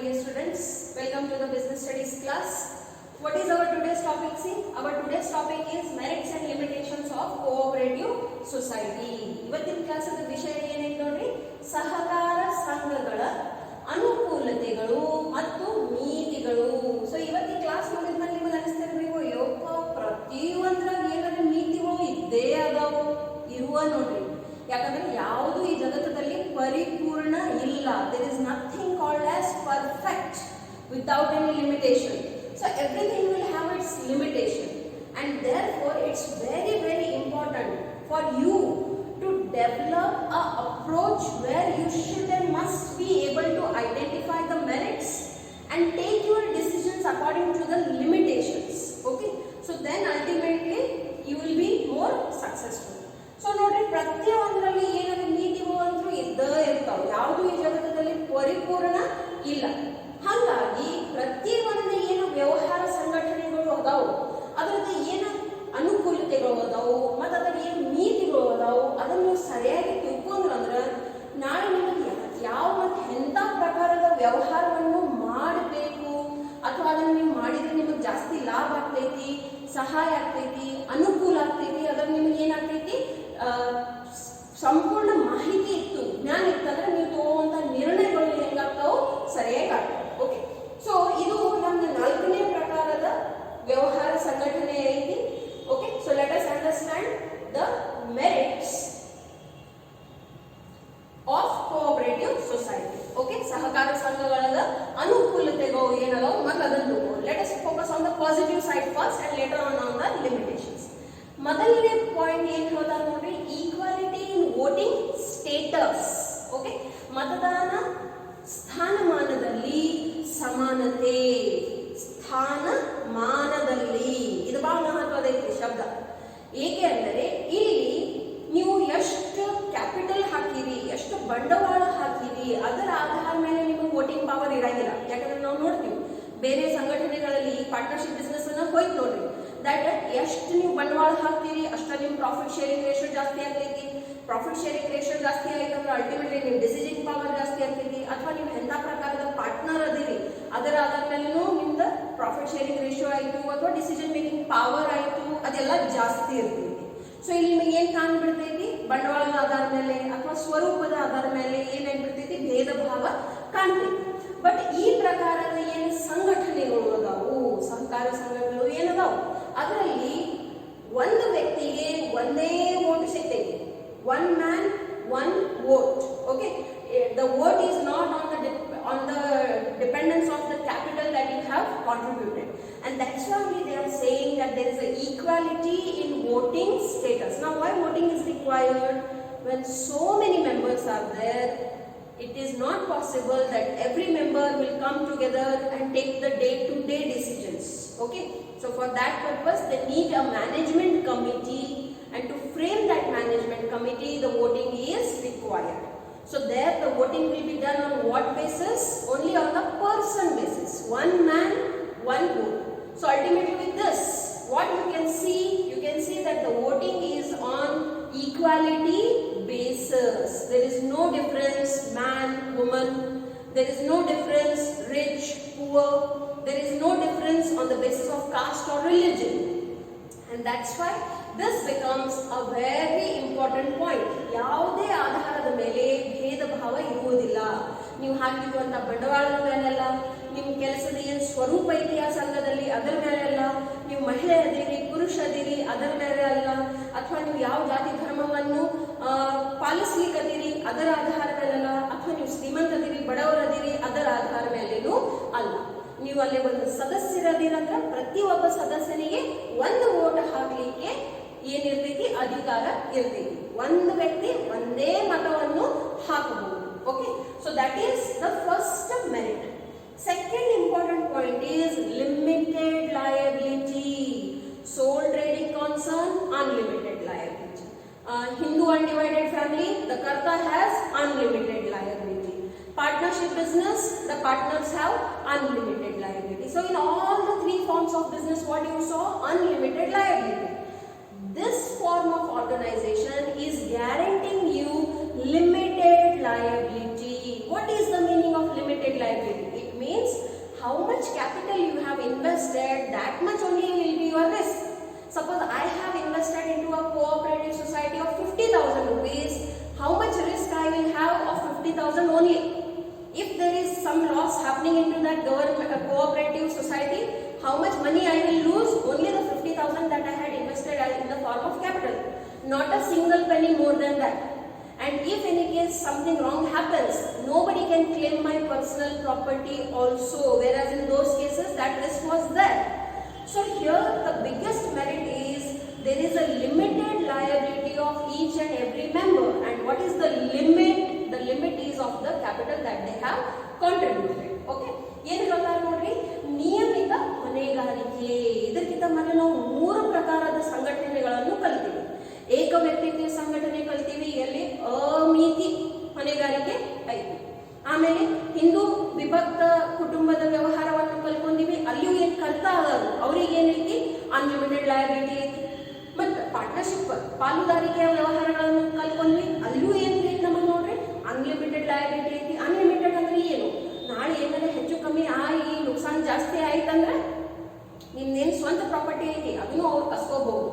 dear students. Welcome to the business studies class. What is our today's topic? See, our today's topic is merits and limitations of cooperative society. ಇವತ್ತಿನ class the ವಿಷಯ ಏನೇನು ನೋಡ್ರಿ, ಸಹಕಾರ ಸಂಘಗಳ ಅನುಕೂಲತೆಗಳು ಮತ್ತು ನೀತಿಗಳು. So ಇವತ್ತಿನ ಕ್ಲಾಸ್ ನೋಡಿದ್ಮೇಲೆ ನಿಮಗೆ ಅನಿಸ್ತಿರ್ಬೇಕು, ಯೋಪ ಪ್ರತಿಯೊಂದ್ರಾಗ ಏನಾದ್ರು ನೀತಿಗಳು ಇದ್ದೇ ಅದಾವು ಇರುವ ನೋಡ್ರಿ. ಯಾಕಂದ್ರೆ ಯಾವುದು ಈ ಜಗತ್ತದಲ್ಲಿ ಪರಿಪೂರ್ಣ ಇಲ್ಲ. There is nothing called as perfect without any limitation. So everything will have its limitation, and therefore it's very very important for you to develop a approach where you should and must be able to identify the merits and take your decisions according to the limitations. Okay, so then ultimately you will be more successful. So ನೋಡ್ರಿ, ಪ್ರತಿಯೊಂದರಲ್ಲಿ ಏನಾದ್ರು ನೀತಿಗಳು ಅಂತೂ ಇದ್ದೇ ಇರ್ತಾವ. ಯಾವುದು ಈ ಜಗತ್ತದಲ್ಲಿ ಪರಿಪೂರ್ಣ ಇಲ್ಲ. ಹಾಗಾಗಿ ಪ್ರತಿಯೊಂದು ಏನು ವ್ಯವಹಾರ ಸಂಘಟನೆಗಳು ಅದಾವು, ಅದರಲ್ಲಿ ಏನು ಅನುಕೂಲತೆಗಳು ಅದಾವು ಮತ್ತು ಅದರ ಏನು ನೀತಿಗಳು ಅದಾವು, ಅದನ್ನು ನೀವು ಸರಿಯಾಗಿ ತಿಳ್ಕೊಂಡ್ರು ಅಂದ್ರೆ ನಾಳೆ ನಿಮಗೆ ಯಾವ ಮತ್ತು ಎಂಥ ಪ್ರಕಾರದ ವ್ಯವಹಾರವನ್ನು ಮಾಡಬೇಕು ಅಥವಾ ಅದನ್ನು ನೀವು ಮಾಡಿದ್ರೆ ನಿಮಗೆ ಜಾಸ್ತಿ ಲಾಭ ಆಗ್ತೈತಿ, ಸಹಾಯ ಆಗ್ತೈತಿ, ಅನುಕೂಲ ಆಗ್ತೈತಿ, ಅದರ ನಿಮಗೆ ಏನಾಗ್ತೈತಿ ಸಂಪೂರ್ಣ ಮಾಹಿತಿ ಇತ್ತು, ಜ್ಞಾನ ಇತ್ತಂದ್ರೆ ನೀವು ತಗೋವಂತ ನಿರ್ಣಯಗಳು ಹೆಂಗಾಗ್ತಾವು ಸರಿಯಾಗಿ ಆಗ್ತಾವೆ. ಓಕೆ, ಸೊ ಇದು ನಮ್ಮ 4ನೇ ಪ್ರಕಾರದ ವ್ಯವಹಾರ ಸಂಘಟನೆ ಐತಿ. Okay, so let us understand the merits of cooperative society. Okay, ಸಹಕಾರ ಸಂಘಗಳ ಅನುಕೂಲತೆಗಳು ಏನದಾವು ಮತ್ತು ಅದನ್ನು let us focus on the positive side first and later on the limitations. ಮೊದಲನೇ ಪಾಯಿಂಟ್ ಏನ್ ಹೇಳ್ತಾರೆ ನೋಡ್ರಿ, ಈಕ್ವಾಲಿಟಿ ಇನ್ ವೋಟಿಂಗ್ ಸ್ಟೇಟಸ್. ಓಕೆ, ಮತದಾನ ಸ್ಥಾನಮಾನದಲ್ಲಿ ಸಮಾನತೆ. ಸ್ಥಾನಮಾನದಲ್ಲಿ ಇದು ಬಹಳ ಮಹತ್ವದ ಶಬ್ದ. ಏಕೆ ಅಂದರೆ ಇಲ್ಲಿ ನೀವು ಎಷ್ಟು ಕ್ಯಾಪಿಟಲ್ ಹಾಕಿರಿ, ಎಷ್ಟು ಬಂಡವಾಳ ಹಾಕಿರಿ, ಅದರ ಆಧಾರದ ಮೇಲೆ ನಿಮಗೆ ವೋಟಿಂಗ್ ಪವರ್ ಇರಂಗಿಲ್ಲ. ಯಾಕಂದ್ರೆ ನಾವು ನೋಡ್ತೀವಿ ಬೇರೆ ಸಂಘಟನೆಗಳಲ್ಲಿ ಪಾರ್ಟ್ನರ್ಶಿಪ್ ಬಿಸ್ನೆಸ್ ಅನ್ನ ಹೋಯ್ತು ನೋಡ್ರಿ, ದಟ್ ಎಷ್ಟು ನೀವು ಬಂಡವಾಳ ಹಾಕ್ತೀರಿ ಅಷ್ಟ ನಿಮ್ಮ ಪ್ರಾಫಿಟ್ ಶೇರಿಂಗ್ ರೇಷಿಯೋ ಜಾಸ್ತಿ ಆಗ್ತೈತಿ. ಪ್ರಾಫಿಟ್ ಶೇರಿಂಗ್ ರೇಷಿಯೋ ಜಾಸ್ತಿ ಆಯ್ತಂದ್ರೆ ಅಲ್ಟಿಮೇಟ್ಲಿ ನಿಮ್ಮ ಡಿಸಿಷನ್ ಪವರ್ ಜಾಸ್ತಿ ಆಗ್ತೈತಿ. ಅಥವಾ ನೀವು ಎಂಥ ಪ್ರಕಾರದ ಪಾರ್ಟ್ನರ್ ಅದಿರಿ ಅದರ ಆಧಾರ ಮೇಲೂ ನಿಮ್ದು ಪ್ರಾಫಿಟ್ ಶೇರಿಂಗ್ ರೇಷಿಯೋ ಆಯಿತು ಅಥವಾ ಡಿಸಿಷನ್ ಮೇಕಿಂಗ್ ಪವರ್ ಆಯಿತು, ಅದೆಲ್ಲ ಜಾಸ್ತಿ ಇರ್ತೈತಿ. ಸೊ ಇಲ್ಲಿ ನಿಮಗೆ ಏನು ಕಾಣ್ಬಿಡ್ತೈತಿ, ಬಂಡವಾಳದ ಆಧಾರ ಮೇಲೆ ಅಥವಾ ಸ್ವರೂಪದ ಆಧಾರ ಮೇಲೆ ಏನಾಗ್ಬಿಡ್ತೈತಿ, ಭೇದ ಭಾವ ಕಾಣ್ತೈತಿ. ಬಟ್ ಈ ಪ್ರಕಾರದ ಏನು ಸಂಘಟನೆಗಳು ಅದಾವು, ಸಹಕಾರ ಸಂಘಗಳು ಏನದಾವು, ಅದರಲ್ಲಿ ಒಂದು ವ್ಯಕ್ತಿಗೆ ಒಂದೇ ವೋಟ್ ಸಿಗ್ತೈತಿ. One man one vote. Okay, the vote is not on the dependence of the capital that you have contributed, and that's why they are saying that there is a equality in voting status. Now why voting is required? When so many members are there, it is not possible that every member will come together and take the day-to-day decisions. Okay, so for that purpose they need a management committee, and to frame that management committee the voting is required. So there the voting will be done on what basis? Only on the person basis. One man, one vote. So ultimately with this, what you can see that the voting is on equality basis. There is no difference man, woman. There is no difference rich, poor. There is no difference on the basis of caste or religion. And that's why this becomes a very important point. ಯಾವುದೇ ಆಧಾರದ ಮೇಲೆ ಭೇದ ಭಾವ ಇರುವುದಿಲ್ಲ. ನೀವು ಹಾಕಿರುವಂತ ಬಂಡವಾಳದ ಮೇಲೆಲ್ಲ, ನಿಮ್ಮ ಕೆಲಸದ ಏನು ಸ್ವರೂಪ ಐತಿ ಆ ಸಂಘದಲ್ಲಿ ಅದರ ಮೇಲೆ ಅಲ್ಲ, ನೀವು ಮಹಿಳೆ ಅದಿರಿ ಪುರುಷ ಅದಿರಿ ಅದರ ಮೇಲೆ ಅಲ್ಲ, ಅಥವಾ ನೀವು ಯಾವ ಜಾತಿ ಧರ್ಮವನ್ನು ಪಾಲಿಸ್ಲಿಕ್ಕದಿರಿ ಅದರ ಆಧಾರ ಮೇಲಲ್ಲ, ಅಥವಾ ನೀವು ಶ್ರೀಮಂತದಿರಿ ಬಡವರದಿರಿ ಅದರ ಆಧಾರ ಮೇಲೇನೂ ಅಲ್ಲ. ನೀವು ಅಲ್ಲಿ ಒಂದು ಸದಸ್ಯರದಿರಂದ್ರೆ ಪ್ರತಿಯೊಬ್ಬ ಸದಸ್ಯನಿಗೆ ಒಂದು ವೋಟ್ ಹಾಕ್ಲಿಕ್ಕೆ ಏನಿರ್ತೈತಿ, ಅಧಿಕಾರ ಇರ್ತೈತಿ. ಒಂದು ವ್ಯಕ್ತಿ ಒಂದೇ ಮತವನ್ನು ಹಾಕಬಹುದು. Okay, so that is the first merit. Second important point is limited liability. Sole trading concern unlimited liability. Hindu undivided family, the karta has unlimited liability. Partnership business, the partners have unlimited liability. So in all the 3 forms of business, what you saw, unlimited liability. This form of organization is guaranteeing you limited liability. What is the meaning of limited liability? It means how much capital you have invested, that much only will be your risk. Suppose I have invested into a cooperative society of 50,000 rupees, how much risk I will have of 50,000 only? If there is some loss happening into that cooperative society, how much money I will lose? Only the 50,000 that I had invested in the form of capital, not a single penny more than that. And if any case something wrong happens, nobody can claim my personal property also, whereas in those cases that risk was there. So here the biggest merit is there is a limited liability of each and every member. And what is the limit? The limit is of the capital that they have contributed. Okay, ಏನು ಹೇಳ್ತಾರೆ ನೋಡ್ರಿ, ನಿಯಮಿತ ಹೊಣೆಗಾರಿಕೆ. ಇದಕ್ಕಿಂತ ಮೊದಲು ನಾವು 3 ಪ್ರಕಾರದ ಸಂಘಟನೆಗಳನ್ನು ಕಲಿತೀವಿ. ಏಕ ವ್ಯಕ್ತಿತ್ವ ಸಂಘಟನೆ ಕಲಿತೀವಿ, ಎಲ್ಲಿ ಅಮಿತಿ ಹೊಣೆಗಾರಿಕೆ ಐತಿ. ಆಮೇಲೆ ಹಿಂದೂ ವಿಭಕ್ತ ಕುಟುಂಬದ ವ್ಯವಹಾರವನ್ನು ಕಲ್ಕೊಂಡಿವಿ, ಅಲ್ಲಿಯೂ ಏನು ಕಲ್ತಾ ಆಗೋದು ಅವ್ರಿಗೆ ಏನೈತಿ, ಅನ್ಲಿಮಿಟೆಡ್ ಲಯಬಿಲಿಟಿ ಐತಿ. ಮತ್ತು ಪಾರ್ಟ್ನರ್ಶಿಪ್ ಪಾಲುದಾರಿಕೆಯ ವ್ಯವಹಾರಗಳನ್ನು ಕಲ್ಕೊಂಡ್ವಿ, ಅಲ್ಲೂ ಏನ್ರಿ ನಮಗೆ ನೋಡ್ರಿ ಅನ್ಲಿಮಿಟೆಡ್ ಲಯಬಿಲಿಟಿ ಐತಿ. ಅನ್ಲಿಮಿಟೆಡ್ ಅಂದ್ರೆ ಏನು, ನಾಳೆ ಏನಾದ್ರೆ ಹೆಚ್ಚು ಕಮ್ಮಿ ಆಗಿ ನುಕ್ಸಾನ್ ಜಾಸ್ತಿ ಆಯ್ತಂದ್ರೆ ನಿಮ್ದೇನು ಸ್ವಂತ ಪ್ರಾಪರ್ಟಿ ಐತಿ ಅದನ್ನು ಅವ್ರು ಕಸ್ಕೋಬಹುದು,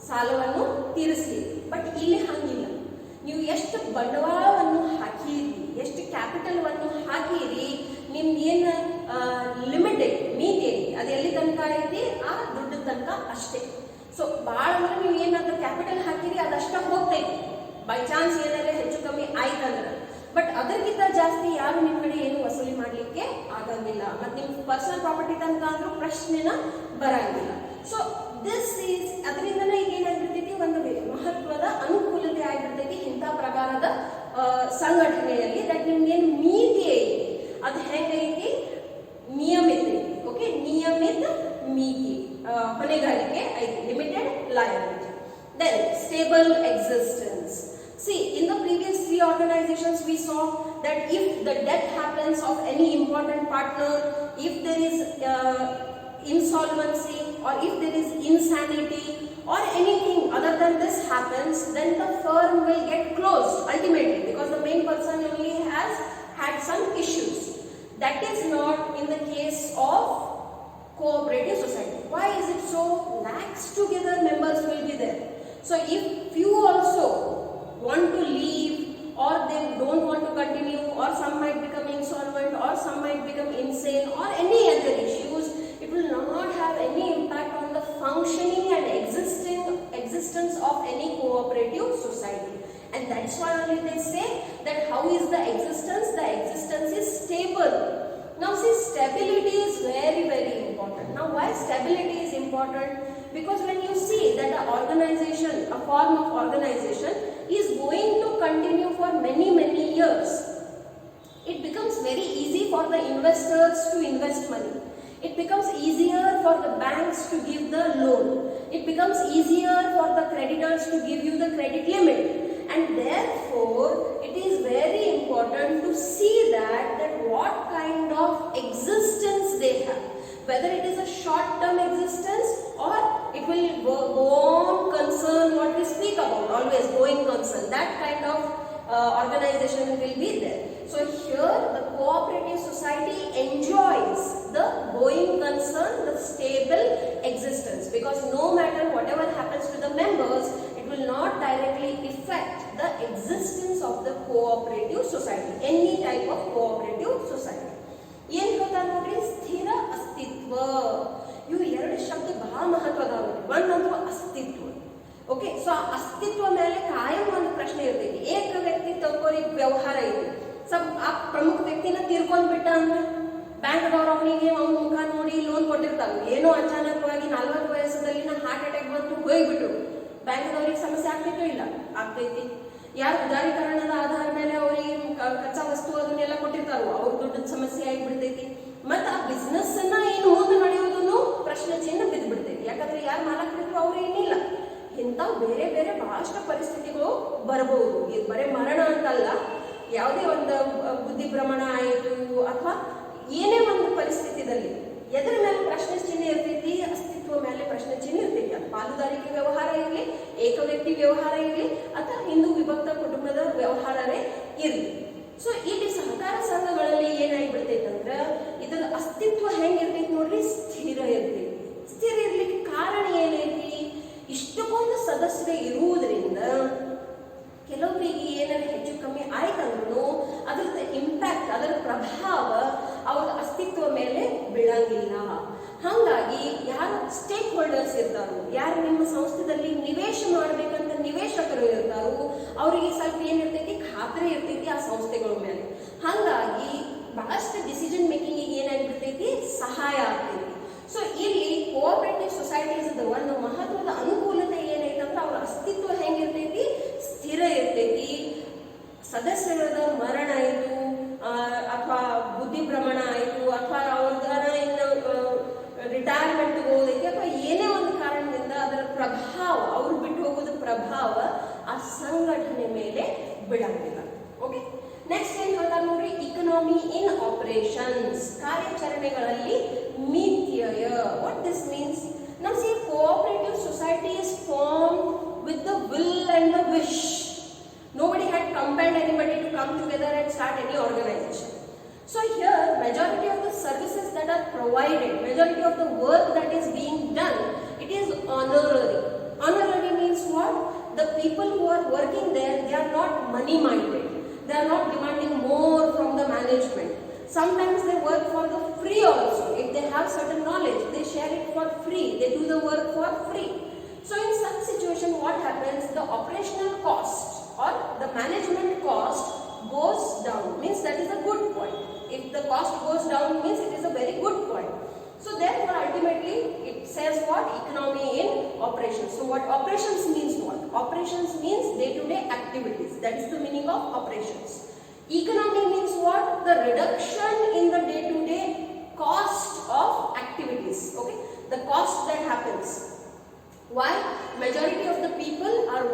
ಸಾಲವನ್ನು ತೀರಿಸ್ಲಿ. ಬಟ್ ಇಲ್ಲಿ ಹಂಗಿಲ್ಲ, ನೀವು ಎಷ್ಟು ಬಂಡವಾಳವನ್ನು ಹಾಕಿರಿ, ಎಷ್ಟು ಕ್ಯಾಪಿಟಲ್ವನ್ನು ಹಾಕಿರಿ, ನಿಮ್ಗೇನು ಲಿಮಿಟ್ ಐತಿ, ಮಿತಿ ಐತಿ, ಅದು ಎಲ್ಲಿ ತನಕ ಐತಿ ಆ ದುಡ್ಡು ತನಕ ಅಷ್ಟೇ. ಸೊ ಭಾಳ ಅಂದ್ರೆ ನೀವು ಏನಾದ್ರೂ ಕ್ಯಾಪಿಟಲ್ ಹಾಕಿರಿ ಅದಷ್ಟ ಹೋಗ್ತೈತಿ, ಬೈ ಚಾನ್ಸ್ ಏನಾದ್ರೆ ಹೆಚ್ಚು ಕಮ್ಮಿ ಆಯ್ತಂದ್ರೆ. ಬಟ್ ಅದಕ್ಕಿಂತ ಜಾಸ್ತಿ ಯಾರು ನಿಮ್ಮ ಕಡೆ ಏನು ವಸೂಲಿ ಮಾಡಲಿಕ್ಕೆ ಆಗಂಗಿಲ್ಲ, ಮತ್ತು ನಿಮ್ಮ ಪರ್ಸನಲ್ ಪ್ರಾಪರ್ಟಿ ತನಕ ಅಂದ್ರೂ ಪ್ರಶ್ನೆನ ಬರಂಗಿಲ್ಲ. ಸೊ ದಿಸ್ ಈಸ್ ಅದರಿಂದನೇ ಈಗ ಏನಾಗಿರ್ತೈತಿ, ಒಂದು ಮಹತ್ವದ ಅನುಕೂಲತೆ ಆಗಿರ್ತೈತಿ ಇಂಥ ಪ್ರಕಾರದ ಸಂಘಟನೆಯಲ್ಲಿ. ದಟ್ ನಿಮ್ಗೇನು ಮಿತಿ ಐತಿ ಅದು ಹೆಂಗೈತಿ, ನಿಯಮಿತ ಐತಿ. ಓಕೆ, ನಿಯಮಿತ ಮಿತಿ ಹೊಣೆಗಾರಿಕೆ ಐತಿ, limited liability. Then stable existence. See, in the previous 3 organizations we saw that if the death happens of any important partner, if there is insolvency or if there is insanity or anything other than this happens, then the firm will get closed ultimately because the main person only has had some issues. That is not in the case of cooperative society. Why is it so? Lakhs together members will be there. So if you also want to leave or they don't want to continue, or some might become insolvent or some might become insane or any other issues, it will not have any impact on the functioning and existence of any cooperative society. And that's why only they say that how is the existence? The existence is stable. Now see, stability is very, very important. Now why stability is important? Because when you see that the organization, a form of organization is going to continue for many, many years, it becomes very easy for the investors to invest money. It becomes easier for the banks to give the loan. It becomes easier for the creditors to give you the credit limit. And therefore, it is very important to see that what kind of existence they have. Whether it is a short-term existence or it will go on concern, what we speak about, always going concern, that kind of organization will be there. So here the cooperative society enjoys the going concern, the stable existence, because no matter whatever happens to the members, it will not directly affect the existence of the cooperative society, any type of cooperative society. ಏನು ಹೇಳ್ತಾ ನೋಡ್ರಿ, ಸ್ಥಿರ ಅಸ್ತಿತ್ವ. ಇವು 2 ಶಬ್ದ ಬಹಳ ಮಹತ್ವದಾವ. ಒಂದಂತೂ ಅಸ್ತಿತ್ವ. ಓಕೆ, ಸೊ ಆ ಅಸ್ತಿತ್ವ ಮೇಲೆ ಕಾಯಂ ಒಂದು ಪ್ರಶ್ನೆ ಇರ್ತೈತಿ. ಏಕ ವ್ಯಕ್ತಿ ತಗೋರಿಗೆ ವ್ಯವಹಾರ ಐತಿ, ಆ ಪ್ರಮುಖ ವ್ಯಕ್ತಿನ ತೀರ್ಕೊಂಡ್ ಬಿಟ್ಟ ಅಂದ್ರೆ ಬ್ಯಾಂಕ್ದವ್ರು ಅವನಿಗೆ ಅವ್ನ ಮುಖ ನೋಡಿ ಲೋನ್ ಕೊಟ್ಟಿರ್ತಾವೆ. ಏನೋ ಅಚಾನಕವಾಗಿ 40 ವಯಸ್ಸದಲ್ಲಿ ಹಾರ್ಟ್ ಅಟ್ಯಾಕ್ ಬಂತು ಹೋಗ್ಬಿಟ್ರು, ಬ್ಯಾಂಕ್ದವ್ರಿಗೆ ಸಮಸ್ಯೆ ಆಗ್ತೈತೋ ಇಲ್ಲ? ಆಗ್ತೈತಿ. ಯಾರು ಉದಾರೀಕರಣದ ಆಧಾರ ಮೇಲೆ ಅವರಿಗೆ ಕಚ್ಚಾ ವಸ್ತು ಅದನ್ನೆಲ್ಲ ಕೊಟ್ಟಿರ್ತಾರೋ ಅವ್ರ ದೊಡ್ಡ ಸಮಸ್ಯೆ ಆಗಿಬಿಡ್ತೈತಿ. ಮತ್ತು ಆ ಬಿಸ್ನೆಸ್ ಅನ್ನ ಏನು ಮುಂದೆ ನಡೆಯೋದನ್ನು ಪ್ರಶ್ನೆ ಚಿಹ್ನೆ ಬಿದ್ದು ಬಿಡ್ತೈತಿ. ಯಾಕಂದ್ರೆ ಯಾರು ಮಾಲಕರಿದ್ರು ಅವ್ರು ಏನಿಲ್ಲ. ಇಂಥ ಬೇರೆ ಬೇರೆ ಬಹಳಷ್ಟು ಪರಿಸ್ಥಿತಿಗಳು ಬರಬಹುದು. ಇದು ಬರೀ ಮರಣ ಅಂತಲ್ಲ, ಯಾವುದೇ ಒಂದು ಬುದ್ಧಿ ಭ್ರಮಣ ಆಯಿತು ಅಥವಾ ಏನೇ ಒಂದು ಪರಿಸ್ಥಿತಿದಲ್ಲಿ ಎದರ ಮೇಲೆ ಪ್ರಶ್ನೆ ಚಿಹ್ನೆ ಇರ್ತೈತಿ, ಅಸ್ತಿತ್ವ ಮೇಲೆ ಪ್ರಶ್ನೆ ಚಿಹ್ನೆ ಇರ್ತೈತಿ. ಅದು ಪಾಲುದಾರಿಕೆ ವ್ಯವಹಾರ ಇರಲಿ, ಏಕ ವ್ಯಕ್ತಿ ವ್ಯವಹಾರ ಇರಲಿ, ಅಥವಾ ಹಿಂದೂ ವಿಭಕ್ತ ಕುಟುಂಬದ ವ್ಯವಹಾರವೇ ಇರಲಿ. ಸೊ ಇಲ್ಲಿ ಸಹಕಾರ ಸಂಘಗಳಲ್ಲಿ ಏನಾಗಿಬಿಡ್ತೈತೆ ಅಂದ್ರೆ ಇದರ ಅಸ್ತಿತ್ವ ಹೆಂಗಿರ್ತೈತಿ ನೋಡ್ರಿ, ಸ್ಥಿರ ಇರ್ತೈತಿ. ಸ್ಥಿರ ಇರ್ಲಿಕ್ಕೆ ಕಾರಣ ಏನೈತಿ? ಇಷ್ಟಕ್ಕೊಂದು ಸದಸ್ಯರು ಇರುವುದರಿಂದ ಕೆಲವರಿಗೆ ಏನಾದ್ರು ಹೆಚ್ಚು ಕಮ್ಮಿ ಆಯ್ತಂದ್ರೂ ಅದರ ಇಂಪ್ಯಾಕ್ಟ್, ಅದರ ಪ್ರಭಾವ ಅವ್ರ ಅಸ್ತಿತ್ವ ಮೇಲೆ ಬೀಳಂಗಿಲ್ಲ. ಹಾಗಾಗಿ ಯಾರು ಸ್ಟೇಕ್ ಹೋಲ್ಡರ್ಸ್ ಇರ್ತಾರೋ, ಯಾರು ನಿಮ್ಮ ಸಂಸ್ಥೆದಲ್ಲಿ ನಿವೇಶ ಮಾಡ್ಬೇಕಂತ ನಿವೇಶಕರು ಇರ್ತಾರೋ, ಅವರಿಗೆ ಸ್ವಲ್ಪ ಏನಿರ್ತೈತಿ, ಖಾತ್ರಿ ಇರ್ತೈತಿ ಆ ಸಂಸ್ಥೆಗಳ ಮೇಲೆ. ಹಾಗಾಗಿ ಬಹಳಷ್ಟು ಡಿಸಿಷನ್ ಮೇಕಿಂಗ್ ಏನಾಗ್ಬಿಡ್ತೈತಿ, ಸಹಾಯ ಆಗ್ತೈತಿ. ಸೊ ಇಲ್ಲಿ ಕೋಆಪರೇಟಿವ್ ಸೊಸೈಟೀಸ್ ಒಂದು ಮಹತ್ವದ ಅನುಕೂಲತೆ ಏನೈತಂದ್ರೆ ಅವ್ರ ಅಸ್ತಿತ್ವ ಹೆಂಗಿರ್ತೈತಿ, ಸ್ಥಿರ ಇರ್ತೈತಿ. ಸದಸ್ಯರದ ಮರಣ ಆಯಿತು ಅಥವಾ ಬುದ್ಧಿಭ್ರಮಣ ಆಯಿತು ಅಥವಾ ಅವ್ರದಾರ ಇನ್ನು ರಿಟೈರ್ಮೆಂಟ್ ಹೋಗೋದಕ್ಕೆ ಅಥವಾ ಏನೇ ಒಂದು ಕಾರಣದಿಂದ ಅದರ ಪ್ರಭಾವ, ಅವ್ರು ಬಿಟ್ಟು ಹೋಗೋದ ಪ್ರಭಾವ ಆ ಸಂಘಟನೆ ಮೇಲೆ ಬೀಳಂಗಿಲ್ಲ. ಓಕೆ, ನೆಕ್ಸ್ಟ್ ಏನ್ ಹೇಳ್ತಾರೆ ನೋಡ್ರಿ, ಇಕನಾಮಿ ಇನ್ ಆಪರೇಷನ್ಸ್, ಕಾರ್ಯಾಚರಣೆಗಳಲ್ಲಿ ಮಿತ್ಯಯ. What this means? ನಾವು see cooperative society is form with the will and the wish. Nobody had compelled anybody to come together and start any organization. So here, majority of the services that are provided, majority of the work that is being done, it is honorary. Honorary means what? The people who are working there, they are not money minded. They are not demanding more from the management. Sometimes they work for the free also. If they have certain knowledge, they share it for free. They do the work for free. So in such situation, what happens? The operational cost or the management cost goes down. Means that is a good point. If the cost goes down, means it is a very good point. So therefore, ultimately, it says what? Economy in operations. So what operations means what? Operations means day-to-day activities. That is the meaning of operations. Economy means what? The reduction in the day-to-day cost of activities. Okay, the cost that happens. Why? Majority of the people are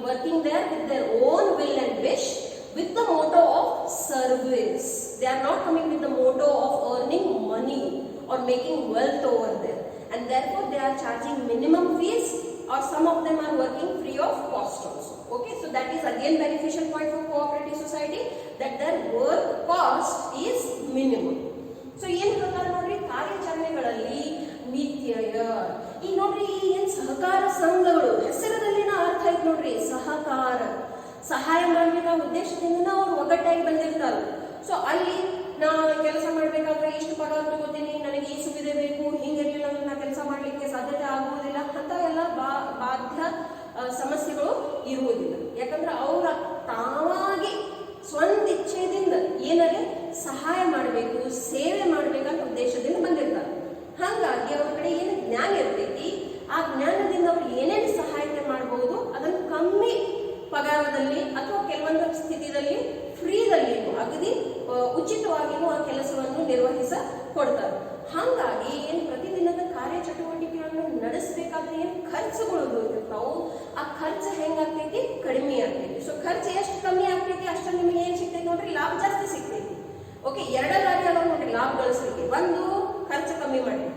working there with their own will and wish, with the motto of service. They are not coming with the motto of earning money or making wealth over there, and therefore they are charging minimum fees, or some of them are working free of cost also. Okay, so that is again beneficial point for cooperative society, that their work cost is minimum. So ಏನು ಹೇಳ್ತಾರೆ ನೋಡ್ರಿ, ಕಾರ್ಯಾಚರಣೆಗಳಲ್ಲಿ ಮಿತ್ಯಯ. ಈಗ ನೋಡ್ರಿ, ಏನ್ ಸಹಕಾರ ಸಂಘಗಳು ಹೆಸರದಲ್ಲಿನ ಅರ್ಥ ಐತೆ ನೋಡ್ರಿ, ಸಹಕಾರ, ಸಹಾಯ ಮಾಡ್ಬೇಕ ಉದ್ದೇಶದಿಂದ ಅವ್ರು ಒಗ್ಗಟ್ಟಾಗಿ ಬಂದಿರ್ತಾರೆ. ಸೊ ಅಲ್ಲಿ ನಾ ಕೆಲಸ ಮಾಡ್ಬೇಕಾದ್ರೆ ಇಷ್ಟು ಪಗಾರ ತಗೋತೀನಿ, ನನಗೆ ಈ ಸುವಿಧೆ ಬೇಕು, ಹಿಂಗಿರ್ಲಿಲ್ಲ ಅಂದ್ರೆ ನಾ ಕೆಲಸ ಮಾಡ್ಲಿಕ್ಕೆ ಸಾಧ್ಯತೆ ಆಗುವುದಿಲ್ಲ ಅಂತ ಎಲ್ಲ ಬಾಧ್ಯ ಸಮಸ್ಯೆಗಳು ಇರುವುದಿಲ್ಲ. ಯಾಕಂದ್ರೆ ಅವ್ರ ತಾವಾಗಿ ಸ್ವಂತ ಇಚ್ಛೆಯಿಂದ ಏನಾರೆ ಸಹಾಯ ಮಾಡಬೇಕು, ಸೇವೆ ಮಾಡ್ಬೇಕಂತ ಉದ್ದೇಶದಿಂದ ಬಂದಿರ್ತಾರೆ. ಹಾಗಾಗಿ ಅವ್ರ ಕಡೆ ಏನು ಜ್ಞಾನ ಇರ್ತೈತಿ, ಆ ಜ್ಞಾನದಿಂದ ಅವ್ರು ಏನೇನು ಸಹಾಯತೆ ಮಾಡಬಹುದು ಅದನ್ನು ಕಮ್ಮಿ ಪಗಾರದಲ್ಲಿ ಅಥವಾ ಕೆಲವೊಂದು ಸ್ಥಿತಿಯಲ್ಲಿ ಫ್ರೀದಲ್ಲಿ ಅಗದಿ ಉಚಿತವಾಗಿಯೂ ಆ ಕೆಲಸವನ್ನು ನಿರ್ವಹಿಸ ಕೊಡ್ತಾರೆ. ಹಾಗಾಗಿ ಏನು ಪ್ರತಿದಿನದ ಕಾರ್ಯಚಟುವಟಿಕೆಗಳನ್ನು ನಡೆಸಬೇಕಾದ್ರೆ ಏನು ಖರ್ಚುಗಳು ಇರ್ತಾವು, ಆ ಖರ್ಚು ಹೆಂಗಾಗ್ತೈತಿ, ಕಡಿಮೆ ಆಗ್ತೈತಿ. ಸೊ ಖರ್ಚು ಎಷ್ಟು ಕಮ್ಮಿ ಆಗ್ತೈತಿ ಅಷ್ಟು ನಿಮಗೆ ಏನು ಸಿಗ್ತೈತಿ ನೋಡ್ರಿ, ಲಾಭ ಜಾಸ್ತಿ ಸಿಗ್ತೈತಿ. ಓಕೆ, ಎರಡರಾಗಿ ಅದಾವ ನೋಡ್ರಿ ಲಾಭ ಗಳಿಸ್ಲಿಕ್ಕೆ. ಒಂದು, ಖರ್ಚು ಕಮ್ಮಿ ಮಾಡಿ,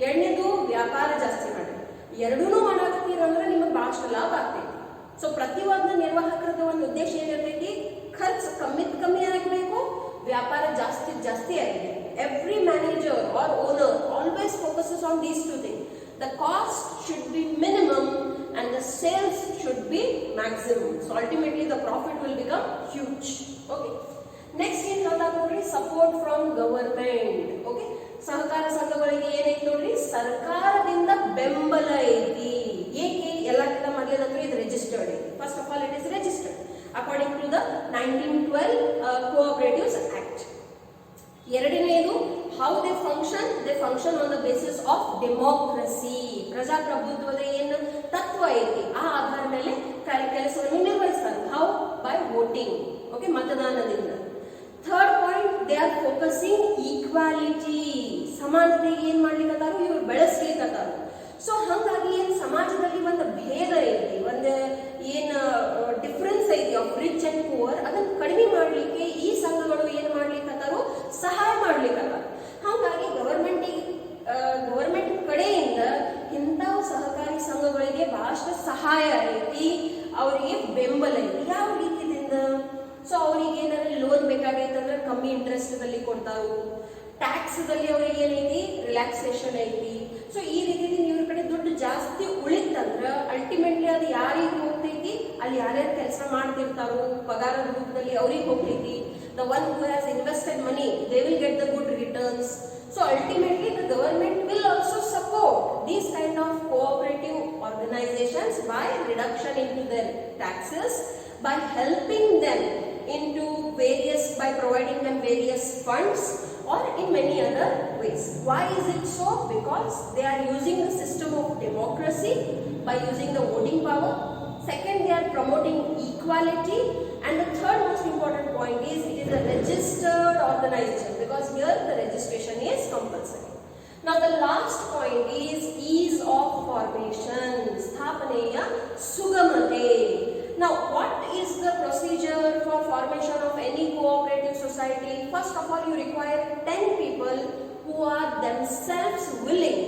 ಎರಡನೇದು ವ್ಯಾಪಾರ ಜಾಸ್ತಿ ಮಾಡಿ. ಎರಡೂ ಮಾಡಾಕತ್ತೀರಂದ್ರೆ ನಿಮಗೆ ಬಹಳಷ್ಟು ಲಾಭ ಆಗ್ತೈತಿ. ಸೊ ಪ್ರತಿಯೊಂದು ನಿರ್ವಾಹಕರದ ಒಂದು ಉದ್ದೇಶ ಏನಿರ್ತೈತಿ, ಖರ್ಚು ಕಮ್ಮಿ ಆಗಬೇಕು, ವ್ಯಾಪಾರ ಜಾಸ್ತಿ ಆಗಿದೆ. Every manager or owner always focuses on these two things. The cost should be minimum and the sales should be maximum. So ultimately the profit will become huge. Okay. Next ಏನ್ ಹೇಳ್ತಾರೆ ನೋಡ್ರಿ, ಸಪೋರ್ಟ್ ಫ್ರಮ್ ಗವರ್ಮೆಂಟ್. ಓಕೆ, ಸಹಕಾರ ಸಂಘಗಳಿಗೆ ಏನೈತಿ ನೋಡ್ರಿ, ಸರ್ಕಾರದಿಂದ ಬೆಂಬಲ ಐತಿ. ಏಕೆ? ಎಲ್ಲಕ್ಕಿಂತ ಮೊದಲೇದಂದ್ರೆ ಇದು ರಿಜಿಸ್ಟರ್ಡ್ ಐತಿ. First of all it is registered according to the 1912 cooperatives act. ಎರಡನೇದು, how they function on the basis of democracy. ಪ್ರಜಾಪ್ರಭುತ್ವದ ಏನು ತತ್ವ ಐತಿ ಆ ಆಧಾರ ಮೇಲೆ ಕೆಲಸವನ್ನು ನಿರ್ವಹಿಸ್ತಾರೆ. ಹೌ? By voting. ಓಕೆ, ಮತದಾನದಿಂದ. Third point, they are focusing equality. ಸಮಾನತೆಗೆ ಏನ್ ಮಾಡ್ಲಿಕ್ಕತ್ತಾರು, ಇವ್ರು ಬೆಳೆಸ್ಲಿಕ್ಕತ್ತಾರು. ಸೊ ಹಾಗಾಗಿ ಏನ್ ಸಮಾಜದಲ್ಲಿ ಒಂದು ಭೇದ ಐತಿ, ಒಂದು ಏನ್ ಡಿಫ್ರೆನ್ಸ್ ಐತಿ ಆಫ್ ರಿಚ್ ಅಂಡ್ ಪುವರ್, ಅದನ್ನ ಕಡಿಮೆ ಮಾಡ್ಲಿಕ್ಕೆ ಈ ಸಂಘಗಳು ಏನ್ ಮಾಡ್ಲಿಕ್ಕತ್ತಾರು, ಸಹಾಯ ಮಾಡ್ಲಿಕ್ಕತ್ತಾರ. ಹಾಗಾಗಿ ಗವರ್ಮೆಂಟ್ ಕಡೆಯಿಂದ ಇಂಥವು ಸಹಕಾರಿ ಸಂಘಗಳಿಗೆ ಬಹಳಷ್ಟು ಸಹಾಯ ಐತಿ, ಅವರಿಗೆ ಬೆಂಬಲ ಐತಿ. ಯಾವ ರೀತಿಯಿಂದ? ಸೊ ಅವ್ರಿಗೆ ಏನಾದ್ರು ಲೋನ್ ಬೇಕಾಗೈತಂದ್ರೆ ಕಮ್ಮಿ ಇಂಟ್ರೆಸ್ಟ್ ದಲ್ಲಿ ಕೊಡ್ತಾರು. ಟ್ಯಾಕ್ಸ್ದಲ್ಲಿ ಅವ್ರಿಗೆ ಏನೈತಿ ರಿಲ್ಯಾಕ್ಸೇಷನ್ ಐತಿ. ಸೊ ಈ ರೀತಿಯಿಂದ ಇವ್ರ ಕಡೆ ದುಡ್ಡು ಜಾಸ್ತಿ ಉಳಿತಂದ್ರ ಅಲ್ಟಿಮೇಟ್ಲಿ ಅದು ಯಾರಿಗೆ ಹೋಗ್ತೈತಿ, ಅಲ್ಲಿ ಯಾರ್ಯಾರು ಕೆಲಸ ಮಾಡ್ತಿರ್ತಾರೋ ಪಗಾರದ ರೂಪದಲ್ಲಿ ಅವ್ರಿಗೆ ಹೋಗ್ತೈತಿ. The one who has invested money they will get the good returns. So ultimately the government will also support these kind of cooperative organizations by reduction into their taxes, by helping them into various, by providing them various funds or in many other ways. Why is it so? Because they are using the system of democracy by using the voting power. Second, they are promoting equality. And the third most important point is it is a registered organization, because here the registration is compulsory. Now the last point is ease of formation, sthapaneya sugamate. Now what is the procedure for formation of any cooperative society? First of all, you require 10 people who are themselves willing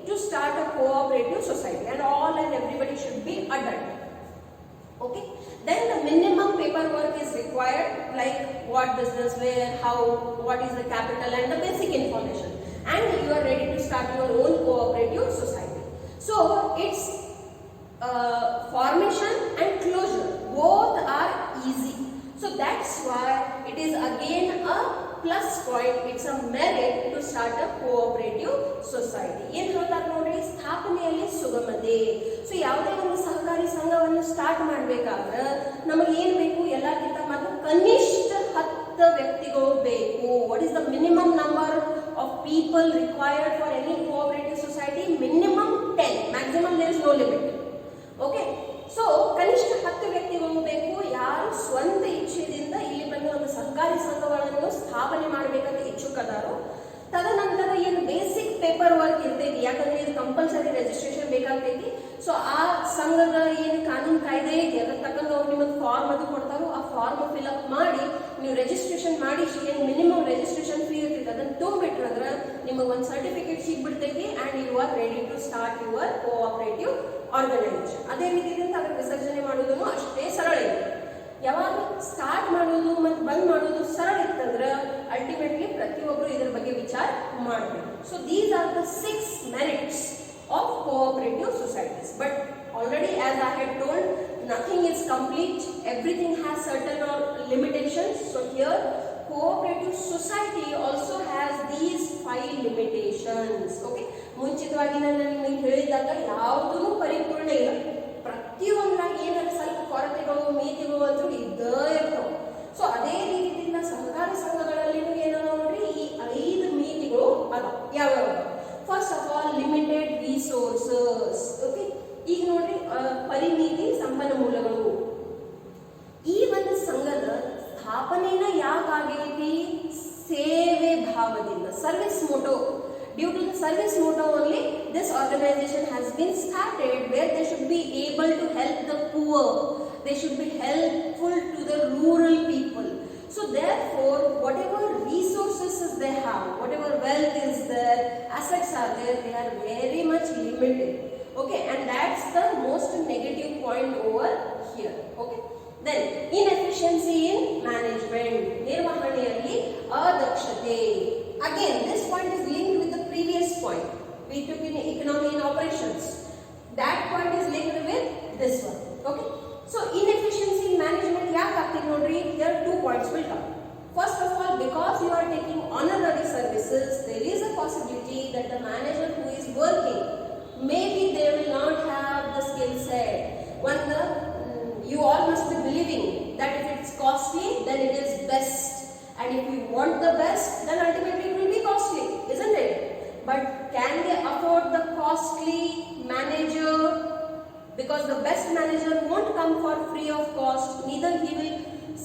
to start a cooperative society, and all and everybody should be adult. Okay, then the minimum paperwork is required, like what business, where, how, what is the capital, and the basic information, and you are ready to start your own cooperative society. So its formation and closure both are easy. So that's why it is again a plus point, it's a merit to start a cooperative society. ಏನು ಹೇಳ್ತಾರೆ ನೋಡ್ರಿ, ಸ್ಥಾಪನೆಯಲ್ಲಿ ಸುಗಮತೆ. So ಯಾವುದೇ ಒಂದು ಸಹಕಾರಿ ಸಂಘವನ್ನು start ಮಾಡಬೇಕಾದ್ರೆ ನಮಗೆ ಏನು ಬೇಕು, ಎಲ್ಲಕ್ಕಿಂತ ಮೊದಲು ಕನಿಷ್ಠ 10 ವ್ಯಕ್ತಿಗಳು ಬೇಕು. What is the minimum number of people required for any cooperative society? Minimum 10, maximum there is no limit. Okay, so ಕನಿಷ್ಠ 10 ವ್ಯಕ್ತಿಗಳು ಬೇಕು, ಯಾರು ಸ್ವಂತ ಇಚ್ಛೆಯಿಂದ ಇಲ್ಲಿ ಬಂದು ಒಂದು ಸಹಕಾರಿ ಸಂಘಗಳನ್ನು ಸ್ಥಾಪನೆ ಮಾಡಬೇಕಂತ ಇಚ್ಛುಕದಾರೋ. ತದನಂತರ ಏನು ಬೇಸಿಕ್ ಪೇಪರ್ ವರ್ಕ್ ಇರ್ತೈತಿ, ಯಾಕಂದ್ರೆ ಇದು ಕಂಪಲ್ಸರಿ ರಿಜಿಸ್ಟ್ರೇಷನ್ ಬೇಕಾಗ್ತೈತಿ. ಸೊ ಆ ಸಂಘದ ಏನು ಕಾನೂನು ಕಾಯ್ದೆ ಐತಿ ಅದ್ರ ತಕ್ಕಂಗೆ ಅವ್ರು ನಿಮಗೆ ಫಾರ್ಮ್ ಅದು ಕೊಡ್ತಾರೋ, ಆ ಫಾರ್ಮ್ ಫಿಲ್ಅಪ್ ಮಾಡಿ ನೀವು ರಿಜಿಸ್ಟ್ರೇಷನ್ ಮಾಡಿ, ಏನು ಮಿನಿಮಮ್ ರಿಜಿಸ್ಟ್ರೇಷನ್ ಫೀ ಇರ್ತೈತಿ ಅದನ್ನು ತೊಗೊಂಡ್ಬಿಟ್ರೆ ಅಂದ್ರೆ ನಿಮಗೆ ಒಂದು ಸರ್ಟಿಫಿಕೇಟ್ ಸಿಗ್ಬಿಡ್ತೈತಿ, and you are ready to start your cooperative organisation. ಅದೇ ರೀತಿಯಿಂದ ಅದರ ವಿಸರ್ಜನೆ ಮಾಡೋದು ಅಷ್ಟೇ ಸರಳ ಇದೆ. ಯಾವಾಗ ಸ್ಟಾರ್ಟ್ ಮಾಡೋದು ಮತ್ತು ಬಂದ್ ಮಾಡೋದು ಸರಳ ಇತ್ತಂದ್ರೆ ಅಲ್ಟಿಮೇಟ್ಲಿ ಪ್ರತಿಯೊಬ್ಬರು ಇದರ ಬಗ್ಗೆ ವಿಚಾರ ಮಾಡಬೇಕು. So these are the 6 merits of cooperative societies. But already, as I had told, nothing is complete, everything has certain limitations. So here cooperative society also has these 5 limitations. Okay, ಮುಂಚಿತವಾಗಿ ನಾನು ನಿಮಗೆ ಹೇಳಿದಾಗ ಯಾವುದೂ ಪರಿಪೂರ್ಣ ಇಲ್ಲ, ಪ್ರತಿಯೊಂದರಾಗ ಏನಾದ್ರು ಸ್ವಲ್ಪ ಕೊರತೆಗಳು ಮಿತಿಗಳು ಅಂತೂ ಇದ್ದೇ ಇರ್ತವೆ. ಸೊ ಅದೇ ರೀತಿಯಿಂದ ಸಹಕಾರಿ ಸಂಘಗಳಲ್ಲಿ ಏನೋ ನೋಡ್ರಿ ಈ 5 ಮಿತಿಗಳು ಅದಾವ. ಯಾವ್ಯಾವ? First of all limited resources. Okay, ಈಗ ನೋಡ್ರಿ ಪರಿಮಿತಿ ಸಂಪನ್ಮೂಲಗಳು. ಈ ಒಂದು ಸಂಘದ ಸ್ಥಾಪನೆನ ಯಾಕಾಗೈತಿ? ಸೇವೆ ಭಾವದಿಂದ, service Moto. Due to the service motto only, this organization has been started, where they should be able to help the poor, they should be helpful to the rural people. So therefore, whatever resources they have, whatever wealth is there, assets are there, they are very much limited. Okay, and that's the most negative point over here. Okay, then inefficiency in management, ನಿರ್ವಹಣೆಯಲ್ಲಿ ಅದಕ್ಷತೆ. Again, this point is linked with the previous point we took in economy and operations. That point is linked with this one. Okay, so inefficiency in management yaak aagtide nodri, here 2 points will come. First of all, because you are taking honorary services, there is a possibility that the manager who is working, maybe they will not have the skill set. You all must be believing that if it's costly, then it is best. And if you want the best, then ultimately it will be costly, isn't it? But can they afford the costly manager? Because the best manager won't come for free of cost, neither he will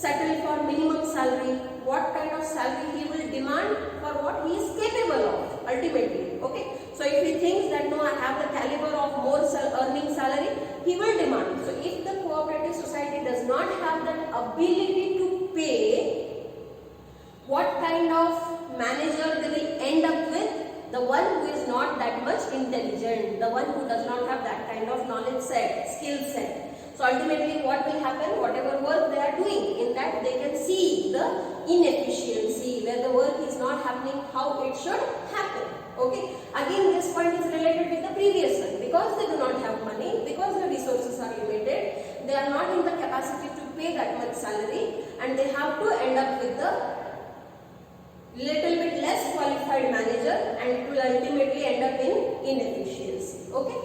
settle for minimum salary. What kind of salary he will demand for what he is capable of ultimately. Okay, so if he thinks that no, I have the caliber of more earning salary, he will demand. So if the cooperative society does not have that ability to pay, what kind of manager they will end up with? The one who is not that much intelligent, the one who does not have that kind of knowledge set, skill set. So ultimately what will happen? Whatever work they are doing, in that they can see the inefficiency, where the work is not happening how it should happen. Okay, again this point is related with the previous one, because they do not have money, because the resources are limited, they are not in the capacity to pay that much salary, and they have to end up with the little bit less qualified manager, and it will ultimately end up in inefficiency. Okay,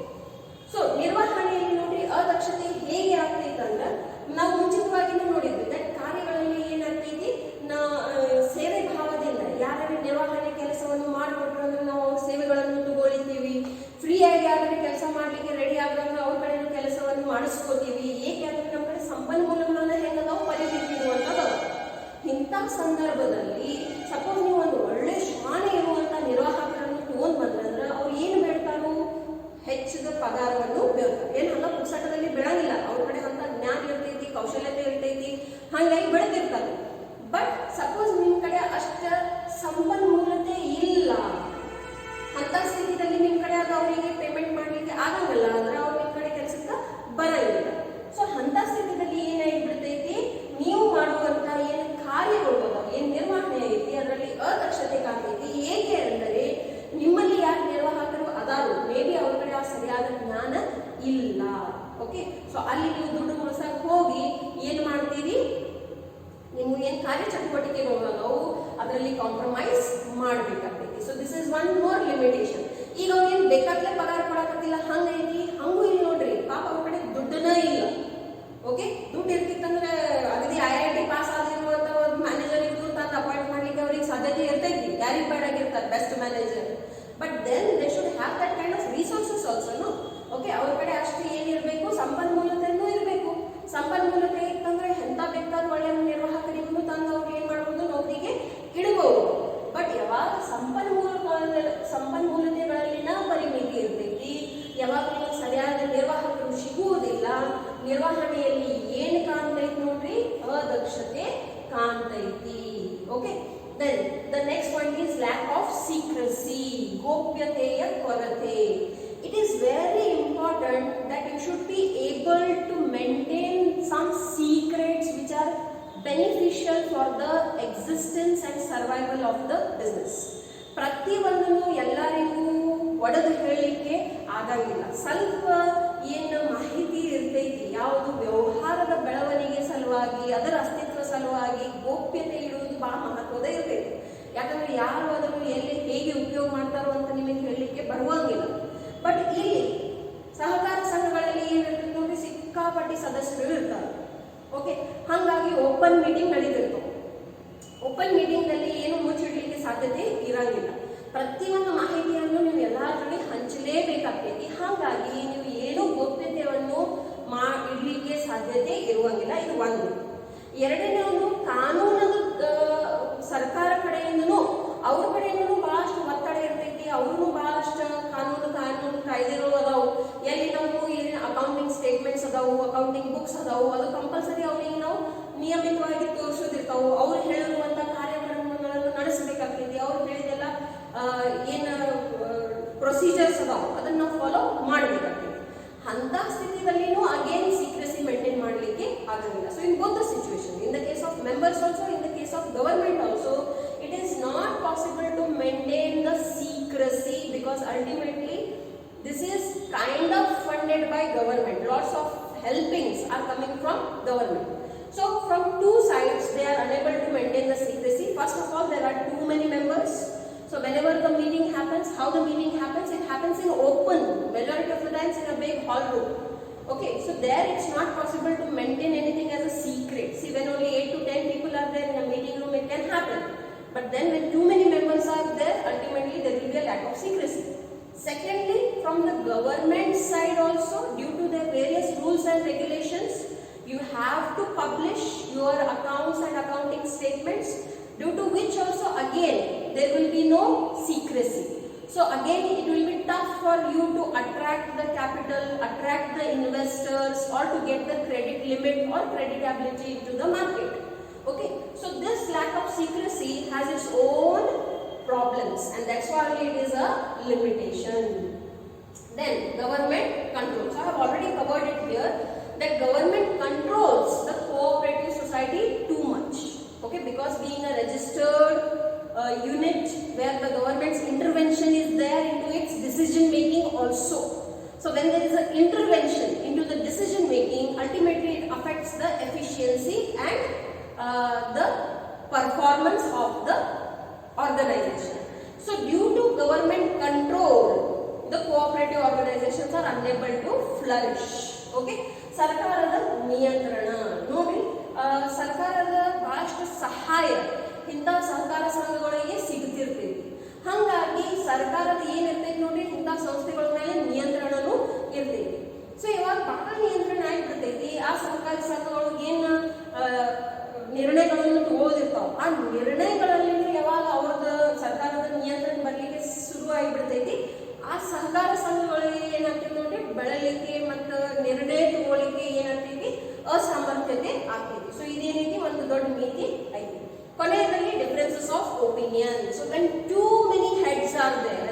so ನಿರ್ವಹಣೆಯಲ್ಲಿ ನೋಡಿ ಅದಕ್ಷತೆ ಹೇಗೆ ಆಗ್ತೈತೆ ಅಂದ್ರೆ ನಾವು ಮುಂಚಿತವಾಗಿನೂ ನೋಡಿದ್ವಿ that ಕಾರ್ಯಗಳಲ್ಲಿ ಏನಾಗ್ತೈತಿ ಸೇವೆ ಭಾವದಿಂದ ಯಾರು ನಿರ್ವಹಣೆ ಕೆಲಸವನ್ನು ಮಾಡಿಕೊಟ್ರು ಅಂದ್ರೆ ನಾವು ಅವ್ರ ಸೇವೆಗಳನ್ನು ತಗೊಳ್ತೀವಿ, ಫ್ರೀಯಾಗಿ ಯಾರು ಕೆಲಸ ಮಾಡ್ಲಿಕ್ಕೆ ರೆಡಿ ಆದಾಗ ಅವ್ರ ಕಡೆ ಕೆಲಸವನ್ನು ಮಾಡಿಸ್ಕೋತೀವಿ. ಏಕೆ ಅಂದ್ರೆ ನಮ್ಮ ಕಡೆ ಸಂಪನ್ಮೂಲಗಳನ್ನ ಹೆಂಗದಾವು ಪರಿಮಿತಿರುವಂತದ್ದು. ಇಂಥ ಸಂದರ್ಭದಲ್ಲಿ ಸಪೋಸ್ ನೀವು ಒಂದು ಒಳ್ಳೆ ಶಾನೆ ಇರುವಂತ ನಿರ್ವಾಹಕರನ್ನು ತಗೊಂಡ್ ಬಂದ್ರೆ ಅವ್ರು ಏನು ಬೇಡ್ತಾರೋ ಹೆಚ್ಚಿದ ಪಗಾರವನ್ನು ಬೇಡ್ತಾರೆ. ಏನಲ್ಲ ಪುಸ್ತಕದಲ್ಲಿ ಬೆಳಂಗಿಲ್ಲ, ಅವ್ರ ಕಡೆ ಅಂತ ಜ್ಞಾನ ಇರ್ತೈತಿ, ಕೌಶಲ್ಯತೆ ಇರ್ತೈತಿ, ಹಾಗಾಗಿ ಬೆಳೆದಿರ್ತಾರೆ. ಬಟ್ ಸಪೋಸ್ ನಿಮ್ ಕಡೆ ಅಷ್ಟ ಸಂಪನ್ಮೂಲತೆ ಇಲ್ಲ, ಅಂತ ಸ್ಥಿತಿಯಲ್ಲಿ ನಿಮ್ ಕಡೆ ಅದು ಅವರಿಗೆ ಪೇಮೆಂಟ್ ಮಾಡ್ಲಿಕ್ಕೆ ಆಗಂಗಿಲ್ಲ ಅಂದ್ರೆ ಅವ್ರ ನಿಮ್ ಕಡೆ ಕೆಲಸಕ್ಕೆ ಬರಂಗಿಲ್ಲ. ಸೊ ಅಂತ ಸ್ಥಿತಿಯಲ್ಲಿ ಏನಾಗಿಬಿಡ್ತೈತಿ, ನೀವು ಮಾಡುವಂತ ಏನು ಕಾರ್ಯಗಳು ಅದಾವ, ಏನ್ ನಿರ್ವಹಣೆ ಐತಿ ಅದರಲ್ಲಿ ಅದಕ್ಷತೆ ಕಾಣ್ತೈತಿ. ಏಕೆ ಅಂದರೆ ನಿಮ್ಮಲ್ಲಿ ಯಾರು ನಿರ್ವಾಹಕರು ಅದಾರು ಮೇ ಬಿ ಅವ್ರ ಕಡೆ ಆ ಸರಿಯಾದ ಜ್ಞಾನ ಇಲ್ಲ. ಓಕೆ, ಸೊ ಅಲ್ಲಿ ನೀವು ದುಡ್ಡು ಉಳಿಸಕ್ ಹೋಗಿ ಏನ್ ಮಾಡ್ತೀರಿ, ನೀವು ಏನ್ ಕಾರ್ಯ ಚಟುವಟಿಕೆಗಳು ಅದಾವು ಅದರಲ್ಲಿ ಕಾಂಪ್ರಮೈಸ್ ಮಾಡ್ಬೇಕಾಗ್ತೈತಿ. So this is one more limitation. ಈಗ ಅವ್ರು ಏನ್ ಬೇಕಾದ್ಲೆ ಪಗಾರ ಕೊಡಕತ್ತಿಲ್ಲ ಹಂಗೈತಿ, ಹಂಗೂ ಇಲ್ಲಿ ನೋಡ್ರಿ ಪಾಪ ಅವ್ರ ಕಡೆ ದುಡ್ಡನ್ನ ಇಲ್ಲ. ಓಕೆ, ದುಡ್ಡು ಇರ್ತಿತ್ತಂದ್ರೆ ಅಗದಿ IIT ಪಾಸ್ ಆಗಿರುವಂತ ಒಂದು ಮ್ಯಾನೇಜರ್ ಇದ್ದು ತಂದು ಅಪಾಯಿಂಟ್ ಮಾಡ್ಲಿಕ್ಕೆ ಅವ್ರಿಗೆ ಸಾಧ್ಯತೆ ಇರ್ತೈತಿ, ಯಾರಿಗೆ ಬೇಡಾಗಿರ್ತಾರೆ best manager. But then they should have that kind of resources also. Okay, ಅವ್ರ ಕಡೆ ಅಷ್ಟು ಏನಿರಬೇಕು, ಸಂಪನ್ಮೂಲತೆಯೂ ಇರಬೇಕು. ಸಂಪನ್ಮೂಲತೆ ಇತ್ತಂದ್ರೆ ಎಂತ ಬೇಕಾದ ಒಳ್ಳೆಯ ನಿರ್ವಾಹಕರಿಗೂ ತಂದು ಅವ್ರು ಏನ್ ಮಾಡ್ಬೋದು, ನೌಕರಿಗೆ ಇಡಬಹುದು. ಬಟ್ ಯಾವಾಗ ಸಂಪನ್ಮೂಲತೆಗಳಲ್ಲಿನ ಪರಿಮಿತಿ ಇರ್ತೈತಿ, ಯಾವಾಗ ಸರಿಯಾದ ನಿರ್ವಾಹಕರು ಸಿಗುವುದಿಲ್ಲ, ನಿರ್ವಹಣೆಯಲ್ಲಿ ಏನ್ ಕಾಣ್ತೈತಿ ನೋಡ್ರಿ, ಅದಕ್ಷತೆ ಕಾಣ್ತೈತಿ. Okay, then the next point is lack of secrecy, ಗೋಪ್ಯತೆಯ ಕೊರತೆ. It is very important that you should be able to maintain some secrets which are beneficial for the existence and survival of the business. ಪ್ರತಿಯೊಂದನ್ನು ಎಲ್ಲರಿಗೂ ಒಡೆದು ಹೇಳಲಿಕ್ಕೆ ಆಗಂಗಿಲ್ಲ. ಸ್ವಲ್ಪ ಏನು ಮಾಹಿತಿ ಇರ್ತೈತಿ, ಯಾವುದು ವ್ಯವಹಾರದ ಬೆಳವಣಿಗೆ ಸಲುವಾಗಿ, ಅದರ ಅಸ್ತಿತ್ವ ಸಲುವಾಗಿ ಗೋಪ್ಯತೆ ಇಡುವುದು ಬಹಳ ಮಹತ್ವದ ಇರ್ತೈತಿ. ಯಾಕಂದ್ರೆ ಯಾರು ಅದನ್ನು ಎಲ್ಲಿ ಹೇಗೆ ಉಪಯೋಗ ಮಾಡ್ತಾರೋ ಅಂತ ನಿಮಗೆ ಹೇಳಲಿಕ್ಕೆ ಬರುವಂಗಿಲ್ಲ. ಬಟ್ ಇಲ್ಲಿ ಸಹಕಾರ ಸಂಘಗಳಲ್ಲಿ ಏನಿರ್ತದೆ ನೋಡಿ, ಸಿಕ್ಕಾಪಟ್ಟಿ ಸದಸ್ಯರು ಇರ್ತಾರೆ. ಓಕೆ, ಹಾಗಾಗಿ ಓಪನ್ ಮೀಟಿಂಗ್ ನಡೀತಿರ್ತವೆ. ಓಪನ್ ಮೀಟಿಂಗ್ ನಲ್ಲಿ ಏನು ಮುಚ್ಚಿಡ್ಲಿಕ್ಕೆ ಸಾಧ್ಯತೆ ಇರಂಗಿಲ್ಲ. ಪ್ರತಿಯೊಂದು ಮಾಹಿತಿಯನ್ನು ನೀವು ಎಲ್ಲರ ಜೊತೆ ಹಂಚಲೇಬೇಕಾಗ್ತೈತಿ. ಹಾಗಾಗಿ ನೀವು ಏನು ಗೋಪ್ಯತೆಯನ್ನು ಇಡ್ಲಿಕ್ಕೆ ಸಾಧ್ಯತೆ ಇರುವಂಗಿಲ್ಲ. ಇದು ಒಂದು. ಎರಡನೇ ಒಂದು, ಕಾನೂನದ ಸರ್ಕಾರ ಕಡೆಯಿಂದನೂ ಅವ್ರ ಕಡೆಯಿಂದನೂ ಬಹಳಷ್ಟು ಒತ್ತಡ ಇರ್ತೈತಿ. ಅವ್ರೂ ಬಹಳಷ್ಟು ಕಾನೂನು ಕಾಯ್ದೆಗಳು ಅದಾವು. ಎಲ್ಲಿ ನಾವು ಅಕೌಂಟಿಂಗ್ ಸ್ಟೇಟ್ಮೆಂಟ್ಸ್ ಅದಾವು, ಅಕೌಂಟಿಂಗ್ ಬುಕ್ಸ್ ಅದಾವು, ಅದು ಕಂಪಲ್ಸರಿ ಅವ್ರಿಗೆ ನಾವು ನಿಯಮಿತವಾಗಿ ತೋರಿಸೋದಿರ್ತಾವು. ಅವ್ರು ಹೇಳಿರುವಂತ ಕಾರ್ಯಕ್ರಮಗಳನ್ನು ನಡೆಸಬೇಕಾಗ್ತೈತಿ. ಅವ್ರು ಹೇಳಿದೆಲ್ಲ ಏನು ಪ್ರೊಸೀಜರ್ಸ್ ಅದಾವು ಅದನ್ನ ನಾವು ಫಾಲೋ ಮಾಡಬೇಕಾಗ್ತೈತಿ. ಅಂತ ಸ್ಥಿತಿಯಲ್ಲಿನೂ ಅಗೇನ್ ಸೀಕ್ರೆಸಿ ಮೇಂಟೈನ್ ಮಾಡಲಿಕ್ಕೆ ಆಗಂಗಿಲ್ಲ. So in both the situation, in the case of members also, in the case of government also, it is not possible to maintain the secrecy because ultimately this is kind of funded by government. Lots of helpings are coming from government. So from two sides they are unable to maintain the secrecy. First of all, there are too many members. So whenever the meeting happens, how the meeting happens, it happens in open, majority of the times in a big hall room. Okay, so there it's not possible to maintain anything as a secret. See, when only 8 to 10 people are there in a meeting room, it can happen. But then when too many members are there, ultimately there will be a lack of secrecy. Secondly, from the government side also, due to their various rules and regulations, you have to publish your accounts and accounting statements, due to which also again there will be no secrecy. So again it will be tough for you to attract the capital, attract the investors, or to get the credit limit or creditability into the market. Okay, so this lack of secrecy has its own problems, and that's why it is a limitation. Then government control. So I have already covered it here, that government controls the cooperative society too much. Okay, because being a registered the performance of the organization. So due to government control, the cooperative organizations are unable to flourish. Okay, ಸರ್ಕಾರದ ನಿಯಂತ್ರಣ ನೋಡಿ, ಸರ್ಕಾರದ ಬಹಳಷ್ಟು ಸಹಾಯ ಇಂಥ ಸಹಕಾರ ಸಂಘಗಳಿಗೆ ಸಿಗ್ತಿರ್ತೈತಿ. ಹಾಗಾಗಿ ಸರ್ಕಾರದ ಏನಿರ್ತೈತಿ ನೋಡಿ, ಇಂಥ ಸಂಸ್ಥೆಗಳ ಮೇಲೆ ನಿಯಂತ್ರಣನೂ ಇರ್ತೈತಿ. ಸೊ ಇವಾಗ ಬಹಳ ನಿಯಂತ್ರಣ ಆಗಿಬಿಡ್ತೈತಿ. ಆ ಸಹಕಾರಿ ಸಂಘಗಳು ಏನು ನಿರ್ಣಯಗಳನ್ನು ತಗೊಳ್ಳೋದಿರ್ತಾವ, ಆ ನಿರ್ಣಯಗಳಲ್ಲಿ ಯಾವಾಗ ಅವ್ರದ್ದು ಸರ್ಕಾರದ ನಿಯಂತ್ರಣ ಬರ್ಲಿಕ್ಕೆ ಶುರು ಆಗಿಬಿಡ್ತೈತಿ, ಆ ಸಹಕಾರ ಸಂಘಗಳಿಗೆ ಏನಾಗ್ತೈತಿ ನೋಡಿ, ಬೆಳಲಿಕ್ಕೆ ಮತ್ತು ನಿರ್ಣಯ ತಗೊಳ್ಳಿಕ್ಕೆ ಏನಾಗ್ತೈತಿ, ಅಸಾಮರ್ಥ್ಯತೆ ಆಗ್ತೈತಿ. ಸೊ ಇದೇನೈತಿ, ಒಂದು ದೊಡ್ಡ ಮಿತಿ ಐತಿ. ಕೊನೆಯಲ್ಲಿ differences of opinion. So when too many heads are there,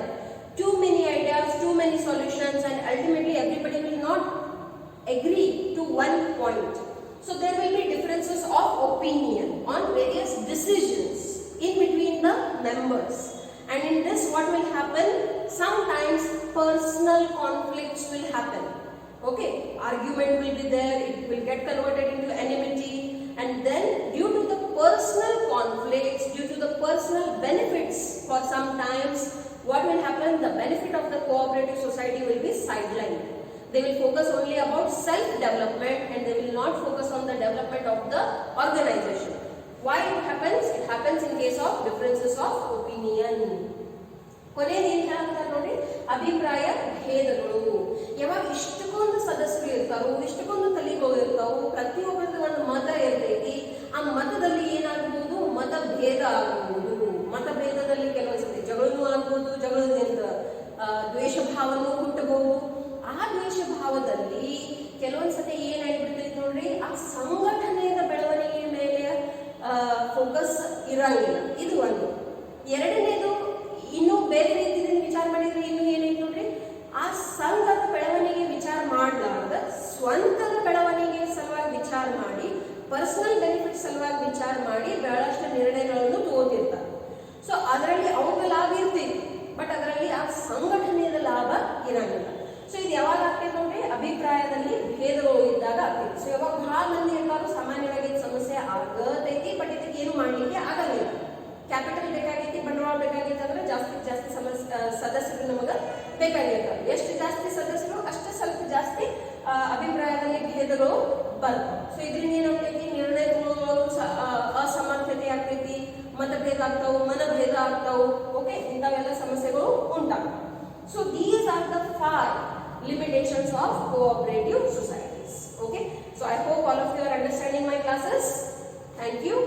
too many ideas, too many solutions, and ultimately everybody will not agree to one point. So there will be differences of opinion on various decisions in between the members. And in this what will happen? Sometimes personal conflicts will happen. Okay, argument will be there, it will get converted into enmity, and then due to the personal conflicts, due to the personal benefits, for sometimes what will happen? The benefit of the cooperative society will be sidelined. They will focus only about self-development and they will not focus on the development of the organization. Why it happens? It happens in case of differences of opinion. ಕೊನೆಯಲ್ಲಿ ಏನು ಹೇಳ್ತಾರೆ ನೋಡಿ, ಅಭಿಪ್ರಾಯ ಭೇದಗಳು. ಯಾವಾಗ ಇಷ್ಟಕ್ಕೊಂದು ಸದಸ್ಯರು ಇರ್ತಾರೋ, ಇಷ್ಟಕ್ಕೊಂದು ತಲೆಗಳು ಇರ್ತಾವು, ಪ್ರತಿಯೊಬ್ಬರದ್ದು ಒಂದು ಮತ ಇರ್ತೈತಿ. ಆ ಮತದಲ್ಲಿ ಏನಾಗಬಹುದು? ಮತಭೇದ ಆಗಬಹುದು. ಮತಭೇದದಲ್ಲಿ ಕೆಲವೊಂದ್ಸತಿ ಜಗಳೂ ಆಗ್ಬೋದು, ಜಗಳದಿಂದ ದ್ವೇಷ ಭಾವನೂ ಹುಟ್ಟಬಹುದು. ಆ ದ್ವೇಷ ಭಾವದಲ್ಲಿ ಕೆಲವೊಂದ್ಸತಿ ಏನಾಗ್ಬಿಡ್ತೈತಿ ನೋಡ್ರಿ, ಆ ಸಂಘಟನೆಯ ಬೆಳವಣಿಗೆ ಮೇಲೆ ಫೋಕಸ್ ಇರಂಗಿಲ್ಲ. ಇದು ಒಂದು. ಎರಡನೇದು, ಇನ್ನೂ ಬೇರೆ ರೀತಿಯಿಂದ ವಿಚಾರ ಮಾಡಿದ್ರೆ ಇನ್ನೂ ಏನೈತಿ ನೋಡ್ರಿ, ಆ ಸಂಘದ ಬೆಳವಣಿಗೆ ವಿಚಾರ ಮಾಡಲಾರ್ದ ಸ್ವಂತದ ಬೆಳವಣಿಗೆ ಸಲುವಾಗಿ ವಿಚಾರ ಮಾಡಿ, ಪರ್ಸನಲ್ ಬೆನಿಫಿಟ್ ಸಲುವಾಗಿ ವಿಚಾರ ಮಾಡಿ ಬಹಳಷ್ಟು ನಿರ್ಣಯಗಳನ್ನು ತಗೋತಿರ್ತಾರೆ. ಸೊ ಅದರಲ್ಲಿ ಅವ್ರಿಗೆ ಲಾಭ ಇರ್ತೈತಿ, ಬಟ್ ಅದರಲ್ಲಿ ಆ ಸಂಘಟನೆಯ ಲಾಭ ಇರಂಗಿಲ್ಲ. ಸೊ ಇದು ಯಾವಾಗ ಆಗ್ತೈತೆ ನೋಡ್ರಿ, ಅಭಿಪ್ರಾಯದಲ್ಲಿ ಭೇದಗಳು ಇದ್ದಾಗ ಆಗ್ತೈತಿ. ಸೊ ಯಾವಾಗ ಬಹಳ ಮಂದಿ ಇರ್ತಾರೋ ಸಾಮಾನ್ಯವಾಗಿ ಸಮಸ್ಯೆ ಆಗತೈತಿ, ಬಟ್ ಇದಕ್ಕೆ ಏನು ಮಾಡ್ಲಿಕ್ಕೆ ಆಗಲ್ಲ. ಕ್ಯಾಪಿಟಲ್ ಬೇಕಾಗೈತಿ, ಬಂಡವಾಳ ಬೇಕಾಗೈತಿ ಅಂದ್ರೆ ಜಾಸ್ತಿ ಸದಸ್ಯರು ನಮಗೆ ಬೇಕಾಗಿರ್ತಾರೆ. ಎಷ್ಟು ಜಾಸ್ತಿ ಸದಸ್ಯರು ಅಷ್ಟೇ ಸ್ವಲ್ಪ ಜಾಸ್ತಿ ಅಭಿಪ್ರಾಯದಲ್ಲಿ ಭೇದಗಳು ಬರ್ತಾವೆ. ಸೊ ಇದರಿಂದ ಏನಾಗ್ತೈತಿ, ನಿರ್ಣಯ ಅಸಮರ್ಥತೆ ಆಗ್ತೈತಿ, ಮತಭೇದ ಆಗ್ತಾವು, ಮನಭೇದ ಆಗ್ತಾವು. ಓಕೆ, ಇಂಥವೆಲ್ಲ ಸಮಸ್ಯೆಗಳು ಉಂಟಾಗ್ತವೆ. So these are the 5 limitations of cooperative societies. Okay, so I hope all of you are understanding my classes. Thank you.